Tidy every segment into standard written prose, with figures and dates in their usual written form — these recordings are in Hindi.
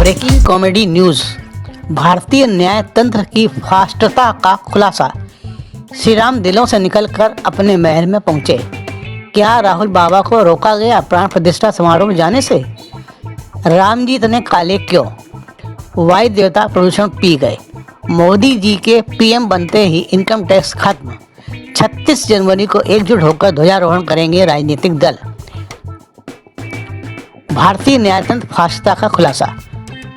Breaking comedy news. भारतीय न्याय तंत्र की फास्टता का खुलासा। श्री राम दिलों से निकलकर अपने महल में पहुंचे। क्या राहुल बाबा को रोका गया प्राण प्रतिष्ठा समारोह में जाने से? राम जी इतने काले क्यों? वायु देवता प्रदूषण पी गए। मोदी जी के पीएम बनते ही इनकम टैक्स खत्म। 36 जनवरी को एकजुट होकर ध्वजारोहण करेंगे राजनीतिक दल। भारतीय न्यायतंत्र फास्टता का खुलासा।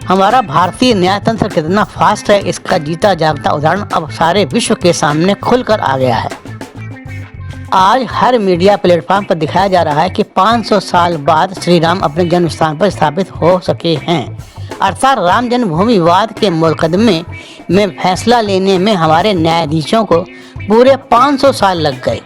हमारा भारतीय न्यायतंत्र कितना फास्ट है, इसका जीता जागता उदाहरण अब सारे विश्व के सामने खुलकर आ गया है। आज हर मीडिया प्लेटफॉर्म पर दिखाया जा रहा है कि 500 साल बाद श्री राम अपने जन्म स्थान पर स्थापित हो सके हैं। अर्थात राम जन्मभूमि विवाद के मुकदमे में फैसला लेने में हमारे न्यायाधीशों को पूरे 500 साल लग गए।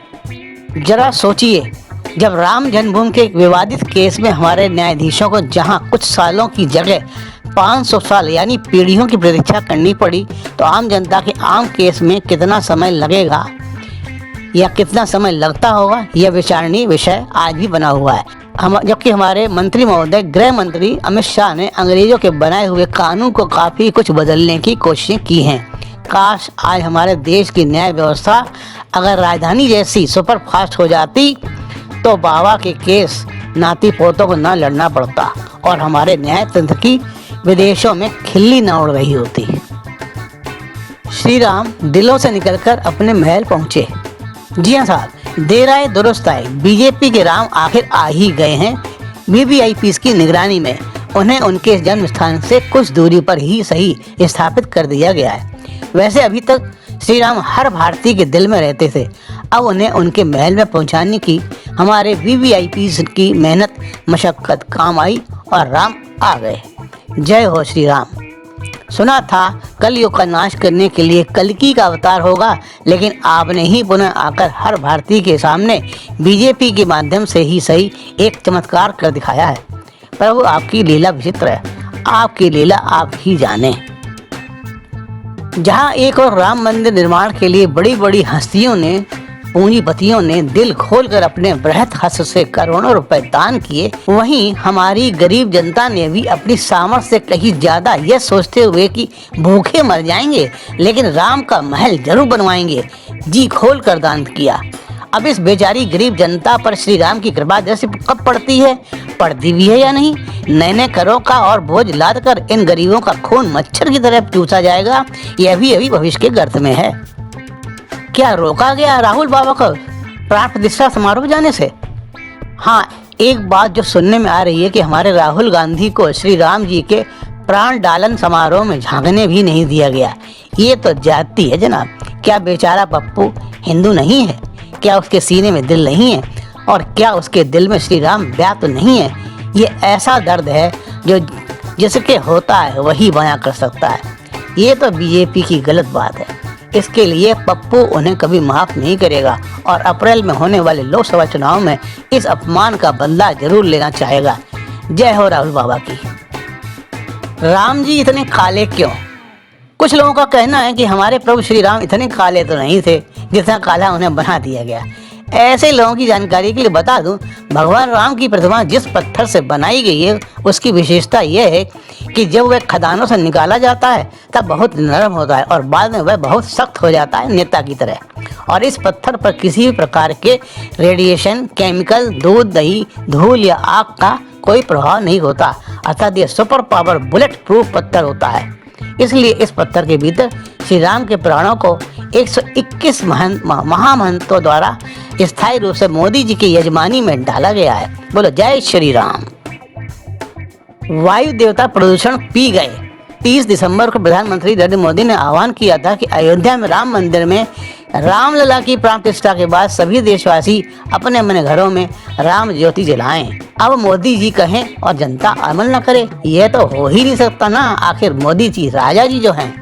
जरा सोचिए, जब राम जन्मभूमि के विवादित केस में हमारे न्यायाधीशों को जहां कुछ सालों की जगह 500 साल यानी पीढ़ियों की प्रतीक्षा करनी पड़ी, तो आम जनता के आम केस में कितना समय लगेगा या कितना समय लगता होगा, यह विचारणीय विषय आज भी बना हुआ है। जबकि हमारे मंत्री महोदय गृह मंत्री अमित शाह ने अंग्रेजों के बनाए हुए कानून को काफ़ी कुछ बदलने की कोशिशें की हैं। काश आज हमारे देश की न्याय व्यवस्था अगर राजधानी जैसी सुपर फास्ट हो जाती तो बाबा के केस नाती पोतों को न लड़ना पड़ता और हमारे न्यायतंत्र की विदेशों में खिल्ली न उड़ रही होती। श्री राम दिलों से निकलकर अपने महल पहुंचे। जी हाँ साहब, देर आए दुरुस्त आए। बीजेपी के राम आखिर आ ही गए हैं। वीवीआईपी की निगरानी में उन्हें उनके जन्म स्थान से कुछ दूरी पर ही सही स्थापित कर दिया गया है। वैसे अभी तक श्री राम हर भारतीय के दिल में रहते थे। अब उन्हें उनके महल में पहुंचाने की हमारे वीवीआईपी की मेहनत मशक्कत काम आई और राम आ गए। जय हो श्री राम। सुना था कलयुग का नाश करने के लिए कल्कि का अवतार होगा, लेकिन आपने ही पुनः आकर हर भारतीय के सामने बीजेपी के माध्यम से ही सही एक चमत्कार कर दिखाया है। प्रभु आपकी लीला विचित्र है, आपकी लीला आप ही जाने। जहां एक और राम मंदिर निर्माण के लिए बड़ी बड़ी हस्तियों ने, पूंजीपतियों ने दिल खोलकर अपने बृहत हस्त से करोड़ों रुपए दान किए, वहीं हमारी गरीब जनता ने भी अपनी सामर्थ्य से कहीं ज्यादा यह सोचते हुए कि भूखे मर जाएंगे लेकिन राम का महल जरूर बनवाएंगे, जी खोल कर दान किया। अब इस बेचारी गरीब जनता पर श्री राम की कृपा जैसे कब पड़ती है, पड़ती भी है या नहीं? नए नए करों का और बोझ लाद कर इन गरीबों का खून मच्छर की तरह चूसा जाएगा, यह भी अभी भविष्य के गर्त में है। क्या रोका गया राहुल बाबा को प्राण प्रतिष्ठा समारोह जाने से? हाँ, एक बात जो सुनने में आ रही है कि हमारे राहुल गांधी को श्री राम जी के प्राण डालन समारोह में झांकने भी नहीं दिया गया। ये तो जाति है जनाब। क्या बेचारा पप्पू हिंदू नहीं है? क्या उसके सीने में दिल नहीं है? और क्या उसके दिल में श्री राम व्याप्त नहीं है? ये ऐसा दर्द है जो जिसके होता है वही बयां कर सकता है। ये तो बीजेपी की गलत बात है। इसके लिए पप्पू उन्हें कभी माफ नहीं करेगा और अप्रैल में होने वाले लोकसभा चुनाव में इस अपमान का बदला जरूर लेना चाहेगा। जय हो राहुल बाबा की। राम जी इतने काले क्यों? कुछ लोगों का कहना है कि हमारे प्रभु श्री राम इतने काले तो नहीं थे जितना काला उन्हें बना दिया गया। ऐसे लोगों की जानकारी के लिए बता दूं, भगवान राम की प्रतिमा जिस पत्थर से बनाई गई है उसकी विशेषता यह है कि जब वह खदानों से निकाला जाता है तब बहुत नरम होता है और बाद में वह बहुत सख्त हो जाता है, नेता की तरह। और इस पत्थर पर किसी भी प्रकार के रेडिएशन, केमिकल, दूध, दही, धूल या आग का कोई प्रभाव नहीं होता। अर्थात यह सुपर पावर बुलेट प्रूफ पत्थर होता है। इसलिए इस पत्थर के भीतर श्री राम के प्राणों को 121 महामहंतों द्वारा स्थायी रूप से मोदी जी की यजमानी में डाला गया है। बोलो जय श्री राम। वायु देवता प्रदूषण पी गए। 30 दिसंबर को प्रधानमंत्री नरेंद्र मोदी ने आह्वान किया था कि अयोध्या में राम मंदिर में रामलला की प्राण प्रतिष्ठा के बाद सभी देशवासी अपने अपने घरों में राम ज्योति जलाएं। अब मोदी जी कहें और जनता अमल न करे, यह तो हो ही नहीं सकता ना। आखिर मोदी जी राजा जी जो हैं।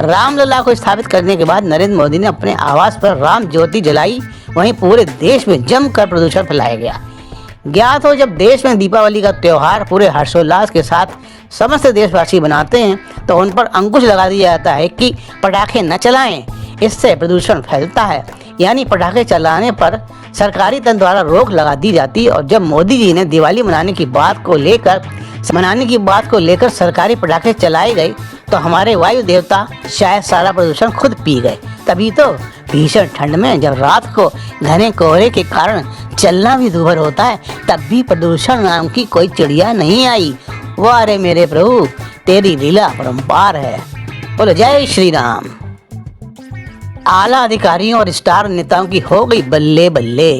रामलला को स्थापित करने के बाद नरेंद्र मोदी ने अपने आवास पर राम ज्योति जलाई, वहीं पूरे देश में जमकर प्रदूषण फैलाया गया। ज्ञात हो, जब देश में दीपावली का त्योहार पूरे हर्षोल्लास के साथ समस्त देशवासी बनाते हैं तो उन पर अंकुश लगा दिया जाता है कि पटाखे न चलाएं, इससे प्रदूषण फैलता है। यानी पटाखे चलाने पर सरकारी तंत्र द्वारा रोक लगा दी जाती। और जब मोदी जी ने दिवाली मनाने की बात को लेकर सरकारी पटाखे चलाए गए तो हमारे वायु देवता शायद सारा प्रदूषण खुद पी गए। तभी तो भीषण ठंड में जब रात को घने कोहरे के कारण चलना भी दूभर होता है, तब भी प्रदूषण नाम की कोई चिड़िया नहीं आई। वाह रे मेरे प्रभु, तेरी लीला परम्पार है। बोलो जय श्री राम। आला अधिकारियों और स्टार नेताओं की हो गई बल्ले बल्ले।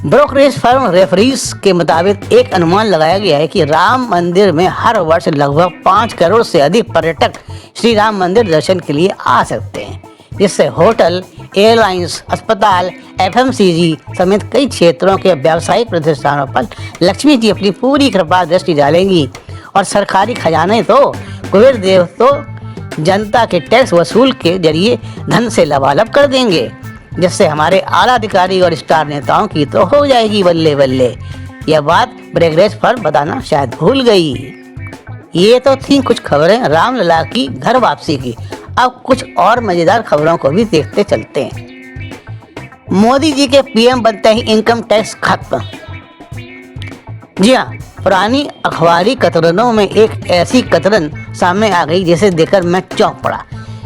ब्रोकरेज फर्म रेफरीज के मुताबिक एक अनुमान लगाया गया है कि राम मंदिर में हर वर्ष लगभग 5 करोड़ से अधिक पर्यटक श्री राम मंदिर दर्शन के लिए आ सकते हैं, जिससे होटल, एयरलाइंस, अस्पताल, एफएमसीजी समेत कई क्षेत्रों के व्यावसायिक प्रतिष्ठानों पर लक्ष्मी जी अपनी पूरी कृपा दृष्टि डालेंगी और सरकारी खजाने तो कुबेर देव तो जनता के टैक्स वसूल के जरिए धन से लबालब कर देंगे, जिससे हमारे आला अधिकारी और स्टार नेताओं की तो हो जाएगी बल्ले बल्ले। यह बात ब्रोकरेज फर्म बताना शायद भूल गई। ये तो थी कुछ खबरें रामलला की घर वापसी की। अब कुछ और मजेदार खबरों को भी देखते चलते हैं। मोदी जी के पीएम बनते ही इनकम टैक्स खत्म। जी हाँ, पुरानी अखबारी कतरनों में एक ऐसी कतरन सामने आ गई जिसे देखकर मैं चौंक पड़ा।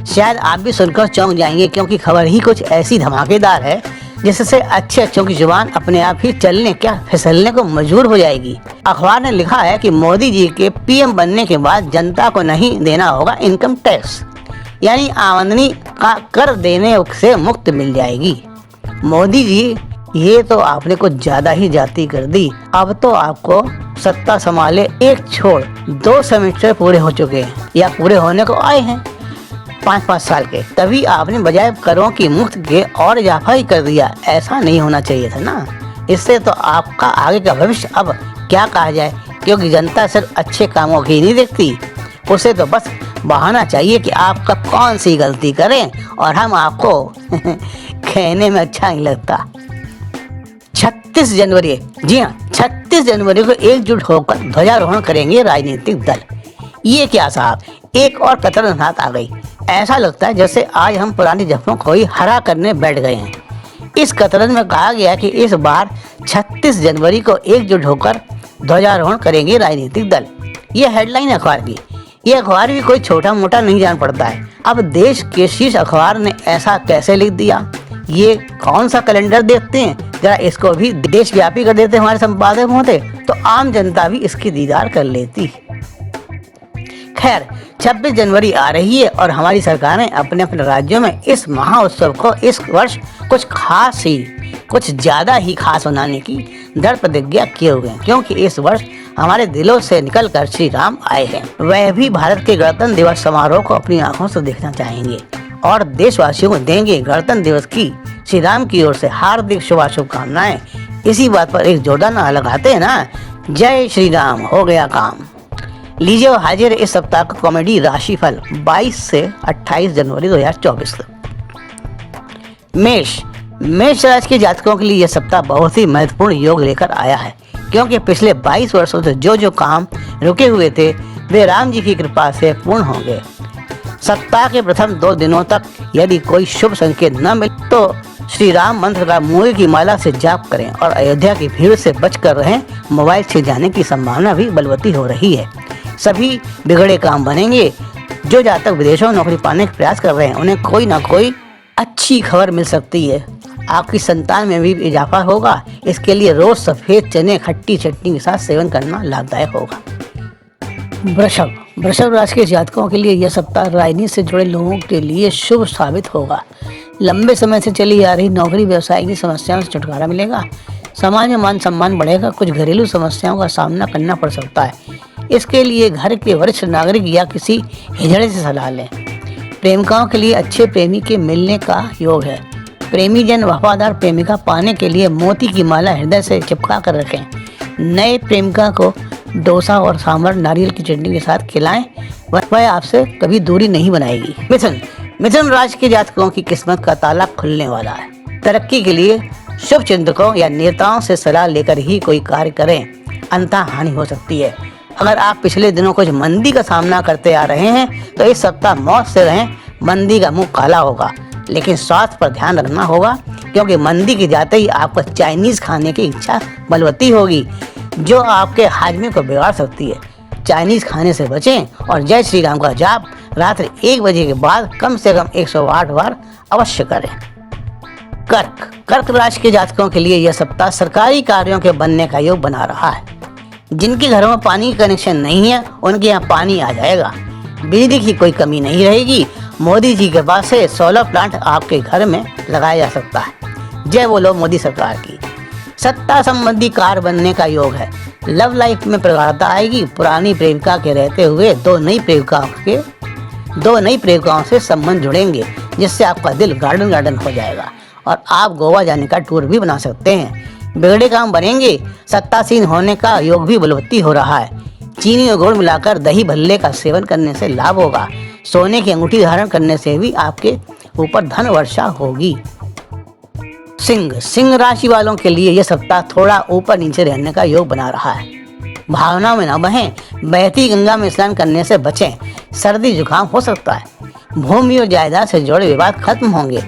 शायद आप भी सुनकर चौंक जाएंगे, क्योंकि खबर ही कुछ ऐसी धमाकेदार है जिससे अच्छे अच्छों की जुबान अपने आप ही चलने क्या फिसलने को मजबूर हो जाएगी। अखबार ने लिखा है कि मोदी जी के पीएम बनने के बाद जनता को नहीं देना होगा इनकम टैक्स, यानी आमदनी का कर देने से मुक्त मिल जाएगी। मोदी जी, ये तो आपने कुछ ज्यादा ही जाती कर दी। अब तो आपको सत्ता संभाले एक छोड़ 2 सेमेस्टर पूरे हो चुके हैं या पूरे होने को आए हैं 5-5 साल के, तभी आपने बजाय करों की मुफ्त के और इजाफा ही कर दिया। ऐसा नहीं होना चाहिए था ना। इससे तो आपका आगे का भविष्य अब क्या कहा जाए, क्योंकि जनता सिर्फ अच्छे कामों की नहीं देखती, उसे तो बस बहाना चाहिए कि आप कब कौन सी गलती करें और हम आपको कहने में अच्छा नहीं लगता। 36 जनवरी, जी हाँ 36 जनवरी को एकजुट होकर ध्वजारोहण करेंगे राजनीतिक दल। ये क्या साहब, एक और कतरन हाथ आ गई। ऐसा लगता है जैसे आज हम पुरानी जफ्फों को ही हरा करने बैठ गए हैं। इस कतरन में कहा गया कि इस बार 36 जनवरी को एकजुट होकर ध्वजारोहण करेंगे राजनीतिक दल। ये हेडलाइन अखबार की। ये अखबार भी कोई छोटा मोटा नहीं जान पड़ता है। अब देश के शीर्ष अखबार ने ऐसा कैसे लिख दिया? ये कौन सा कैलेंडर देखते हैं, जरा इसको भी देशव्यापी कर देते हमारे संपादक होते तो आम जनता भी इसकी दीदार कर लेती। खैर, 26 जनवरी आ रही है और हमारी सरकारें अपने अपने राज्यों में इस महाउत्सव को इस वर्ष कुछ ज्यादा ही खास बनाने की दृढ़ प्रतिज्ञा किए हुए हैं, क्योंकि इस वर्ष हमारे दिलों से निकलकर श्री राम आए हैं। वह भी भारत के गणतंत्र दिवस समारोह को अपनी आंखों से देखना चाहेंगे और देशवासियों को देंगे गणतंत्र दिवस की श्री राम की ओर से हार्दिक शुभकामनाएं। इसी बात पर एक जोरदार नारा लगाते हैं ना, जय श्री राम, हो गया काम। लीजिए हाजिर इस सप्ताह का कॉमेडी राशिफल 22 से 28 जनवरी 2024 तक। मेष राशि के जातकों के लिए यह सप्ताह बहुत ही महत्वपूर्ण योग लेकर आया है, क्योंकि पिछले 22 वर्षों से जो काम रुके हुए थे वे राम जी की कृपा से पूर्ण होंगे। सप्ताह के प्रथम 2 दिनों तक यदि कोई शुभ संकेत न मिले तो श्री राम मंत्र का मूंगे की माला से जाप करें और अयोध्या की भीड़ से बचकर रहें। मोबाइल छिन जाने की संभावना भी बलवती हो रही है। सभी बिगड़े काम बनेंगे। जो जातक विदेशों में नौकरी पाने का प्रयास कर रहे हैं उन्हें कोई ना कोई अच्छी खबर मिल सकती है। आपकी संतान में भी इजाफा होगा। इसके लिए रोज सफेद चने खट्टी चटनी के साथ सेवन करना लाभदायक होगा। वृषभ राशि के जातकों के लिए यह सप्ताह राजनीति से जुड़े लोगों के लिए शुभ साबित होगा। लंबे समय से चली आ रही नौकरी व्यवसाय की समस्याओं से छुटकारा मिलेगा। समाज में मान सम्मान बढ़ेगा। कुछ घरेलू समस्याओं का सामना करना पड़ सकता है। इसके लिए घर के वरिष्ठ नागरिक या किसी हिजड़े से सलाह लें। प्रेमिकाओं के लिए अच्छे प्रेमी के मिलने का योग है। प्रेमी जन वफादार प्रेमिका पाने के लिए मोती की माला हृदय से चिपका कर रखें। नए प्रेमिका को डोसा और सांभर नारियल की चटनी के साथ खिलाएं। वह आपसे कभी दूरी नहीं बनाएगी। मिथुन राशि के जातकों की किस्मत का ताला खुलने वाला है। तरक्की के लिए शुभ चिंतकों या नेताओं से सलाह लेकर ही कोई कार्य करें, अन्यथा हानि हो सकती है। अगर आप पिछले दिनों कुछ मंदी का सामना करते आ रहे हैं तो इस सप्ताह मौत से रहें। मंदी का मुंह काला होगा। लेकिन स्वास्थ्य पर ध्यान रखना होगा, क्योंकि मंदी के जाते ही आपको चाइनीज खाने की इच्छा बलवती होगी, जो आपके हाजमे को बिगाड़ सकती है। चाइनीज खाने से बचें और जय श्री राम का जाप रात्रि 1 बजे के बाद कम से कम 108 बार अवश्य करें। कर्क राशि के जातकों के लिए यह सप्ताह सरकारी कार्यों के बनने का योग बना रहा है। जिनके घरों में पानी का कनेक्शन नहीं है, उनके यहाँ पानी आ जाएगा। बिजली की कोई कमी नहीं रहेगी। मोदी जी के पास से सोलर प्लांट आपके घर में लगाया जा सकता है। जय बोलो मोदी सरकार की। सत्ता संबंधी कार्य बनने का योग है। लव लाइफ में प्रगाढ़ता आएगी। पुरानी प्रेमिका के रहते हुए दो नई प्रेमिकाओं से संबंध जुड़ेंगे, जिससे आपका दिल गार्डन हो जाएगा और आप गोवा जाने का टूर भी बना सकते हैं। बिगड़े काम बनेंगे। सत्तासीन होने का योग भी बलवत्ती हो रहा है। चीनी और गुड़ मिलाकर दही भल्ले का सेवन करने से लाभ होगा। सोने की अंगूठी धारण करने से भी आपके ऊपर धन वर्षा होगी। सिंह राशि वालों के लिए यह सप्ताह थोड़ा ऊपर नीचे रहने का योग बना रहा है। भावना में न बहें। बहती गंगा में स्नान करने से बचें। सर्दी जुकाम हो सकता है। भूमि और जायदाद से जुड़े विवाद खत्म होंगे।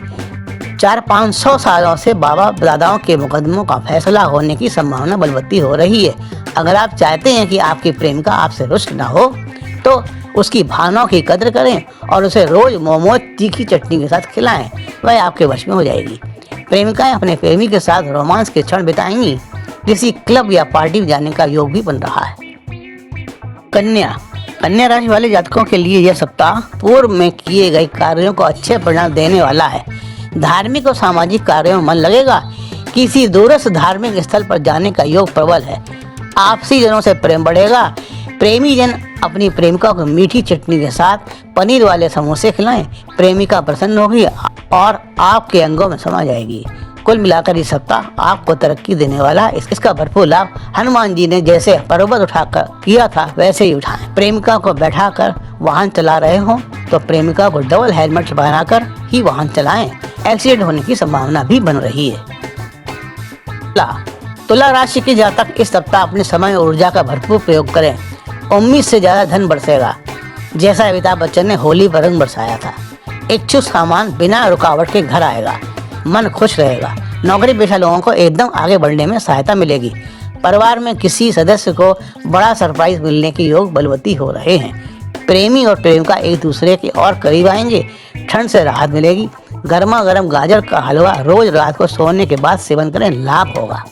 400-500 सालों से बाबा दादाओं के मुकदमों का फैसला होने की संभावना बलवत्ती हो रही है। अगर आप चाहते हैं कि आपकी प्रेमिका आपसे रुष्ट न हो, तो उसकी भावनाओं की कद्र करें और उसे रोज मोमोज तीखी चटनी के साथ खिलाएं। वह आपके वश में हो जाएगी। प्रेमिकाएं अपने प्रेमी के साथ रोमांस के क्षण बिताएंगी। किसी क्लब या पार्टी में जाने का योग भी बन रहा है। कन्या राशि वाले जातकों के लिए यह सप्ताह पूर्व में किए गए कार्यों को अच्छे परिणाम देने वाला है। धार्मिक और सामाजिक कार्यों में मन लगेगा। किसी दूरस्थ धार्मिक स्थल पर जाने का योग प्रबल है। आपसी जनों से प्रेम बढ़ेगा। प्रेमी जन अपनी प्रेमिका को मीठी चटनी के साथ पनीर वाले समोसे खिलाएं। प्रेमिका प्रसन्न होगी और आपके अंगों में समा जाएगी। कुल मिलाकर इस सप्ताह आपको तरक्की देने वाला है। इसका भरपूर लाभ हनुमान जी ने जैसे पर्वत उठाकर किया था, वैसे ही उठाएं। प्रेमिका को बैठाकर वाहन चला रहे हो तो प्रेमिका को डबल हेलमेट बनाकर ही वाहन चलाएं। एक्सीडेंट होने की संभावना भी बन रही है। तुला राशि के जातक इस सप्ताह अपने समय और ऊर्जा का भरपूर प्रयोग करें। उम्मीद से ज्यादा धन बरसेगा, जैसा अमिताभ बच्चन ने होली पर रंग बरसाया था। इच्छुक सामान बिना रुकावट के घर आएगा। मन खुश रहेगा। नौकरी पेशा लोगों को एकदम आगे बढ़ने में सहायता मिलेगी। परिवार में किसी सदस्य को बड़ा सरप्राइज मिलने के योग बलवती हो रहे हैं। प्रेमी और प्रेमिका एक दूसरे के और करीब आएंगे। ठंड से राहत मिलेगी। गर्मा गर्म गाजर का हलवा रोज रात को सोने के बाद सेवन करें, लाभ होगा।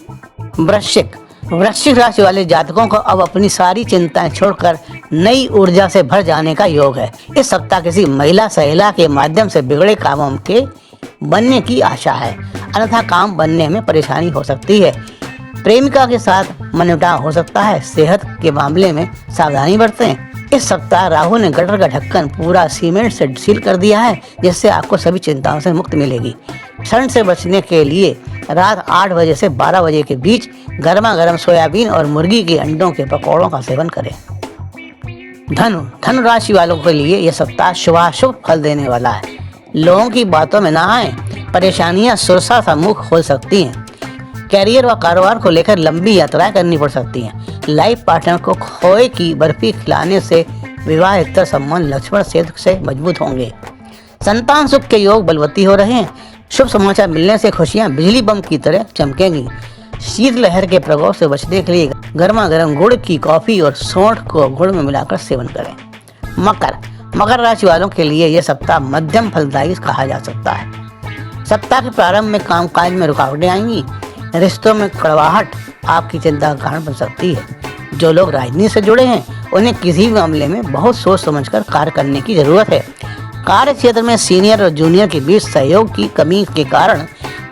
वृश्चिक राशि वाले जातकों को अब अपनी सारी चिंताएं छोड़कर नई ऊर्जा से भर जाने का योग है। इस सप्ताह किसी महिला सहेला के माध्यम से बिगड़े कामों के बनने की आशा है, अन्यथा काम बनने में परेशानी हो सकती है। प्रेमिका के साथ मनमुटाव हो सकता है। सेहत के मामले में सावधानी बरतें। इस सप्ताह राहु ने गटर का ढक्कन पूरा सीमेंट से सील कर दिया है, जिससे आपको सभी चिंताओं से मुक्ति मिलेगी। ठंड से बचने के लिए रात 8 बजे से 12 बजे के बीच गर्मा गर्म सोयाबीन और मुर्गी के अंडों के पकौड़ों का सेवन करें। धनु राशि वालों के लिए यह सप्ताह शुभाशुभ फल देने वाला है। लोगों की बातों में ना आए। परेशानियां सुरसा सा मुख खोल सकती हैं। कैरियर व कारोबार को लेकर लंबी यात्राएं करनी पड़ सकती हैं। लाइफ पार्टनर को खोए की बर्फी खिलाने से विवाहेतर संबंध लक्ष्मण सेतु से मजबूत होंगे। संतान सुख के योग बलवती हो रहे हैं। शुभ समाचार मिलने से खुशियां बिजली बम की तरह चमकेंगी। शीतलहर के प्रकोप से बचने के लिए गर्मा गर्म गुड़ की कॉफी और सौंठ को गुड़ में मिलाकर सेवन करें। मकर राशि वालों के लिए यह सप्ताह मध्यम फलदायी कहा जा सकता है। सप्ताह के प्रारंभ में कामकाज में रुकावटें आएंगी। रिश्तों में कड़वाहट आपकी चिंता का कारण बन सकती है। जो लोग राजनीति से जुड़े हैं, उन्हें किसी भी मामले में बहुत सोच समझकर कार्य करने की जरूरत है। कार्य क्षेत्र में सीनियर और जूनियर के बीच सहयोग की कमी के कारण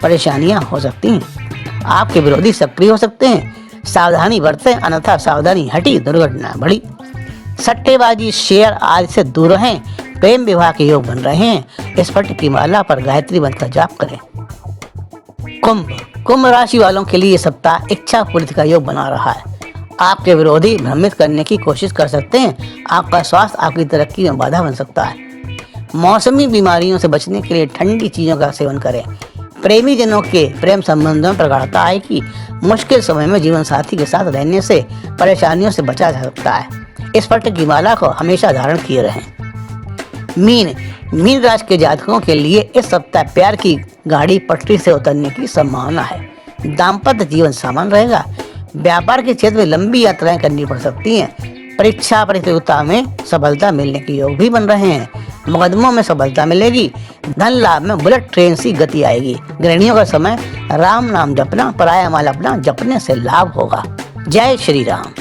परेशानियां हो सकती हैं। आपके विरोधी सक्रिय हो सकते हैं। सावधानी बरतें, अन्यथा सावधानी हटी दुर्घटना बढ़ी। सट्टेबाजी, शेयर आदि से दूर रहें। प्रेम विवाह के योग बन रहे हैं। स्फटिक की माला पर गायत्री मंत्र का जाप करें। कुंभ राशि वालों के लिए सप्ताह इच्छा पूर्ति का योग बना रहा है। आपके विरोधी भ्रमित करने की कोशिश कर सकते हैं। आपका स्वास्थ्य आपकी तरक्की में बाधा बन सकता है। मौसमी बीमारियों से बचने के लिए ठंडी चीजों का सेवन करें। प्रेमी जनों के प्रेम संबंधों में प्रगाढ़ता आएगी। मुश्किल समय में जीवन साथी के साथ रहने से परेशानियों से बचा जा सकता है। स्फटिक की माला को हमेशा धारण किए रहें। मीन राशि के जातकों के लिए इस सप्ताह प्यार की गाड़ी पटरी से उतरने की संभावना है। दाम्पत्य जीवन सामान्य रहेगा। व्यापार के क्षेत्र में लंबी यात्राएं करनी पड़ सकती हैं। परीक्षा प्रतियोगिता में सफलता मिलने के योग भी बन रहे हैं। मुकदमों में सफलता मिलेगी। धन लाभ में बुलेट ट्रेन सी गति आएगी। गृहिणियों का समय राम नाम जपना, पराया माल अपना जपने से लाभ होगा। जय श्री राम।